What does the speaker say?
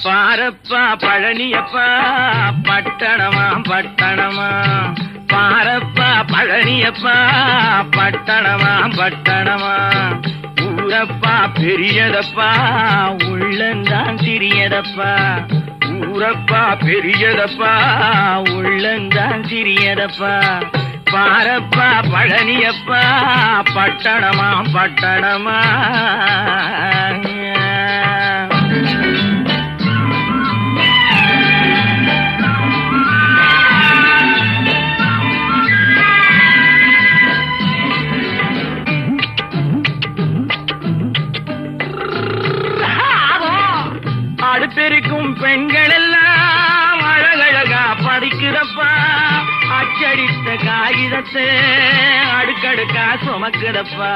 பாரப்பா பழனியப்பா பட்டணமா பட்டணமா, பாரப்பா பழனியப்பா பட்டணமா பட்டணமா, ஊரப்பா பெரியதப்பா உள்ளந்தான் சிறியதப்பா, ஊரப்பா பெரியதப்பா உள்ளந்தான் சிறியதப்பா, பாரப்பா பழனியப்பா பட்டணமா பட்டணமா. அடுப்பெருக்கும் பெண்கள் எல்லாம் அழகழகா படிக்கிறப்பா, அச்சடித்த காகிதத்தை அடுக்கடுக்கா சுமக்குதப்பா,